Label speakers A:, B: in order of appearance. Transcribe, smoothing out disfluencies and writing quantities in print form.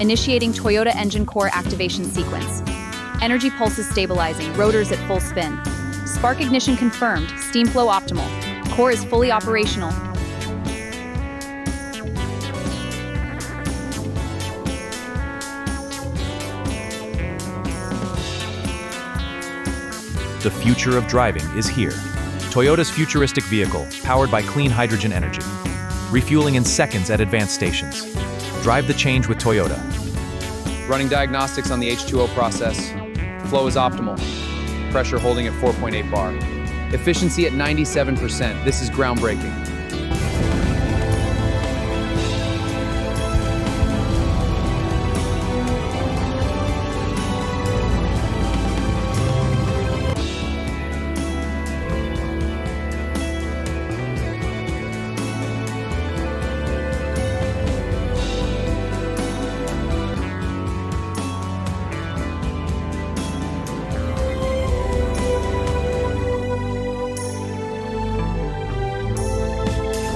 A: Initiating Toyota engine core activation sequence. Energy pulses stabilizing, rotors at full spin. Spark ignition confirmed, steam flow optimal. Core is fully operational.
B: The future of driving is here. Toyota's futuristic vehicle, powered by clean hydrogen energy. Refueling in seconds at advanced stations. Drive the change with Toyota.
C: Running diagnostics on the H2O process. Flow is optimal. Pressure holding at 4.8 bar. Efficiency at 97%. This is groundbreaking.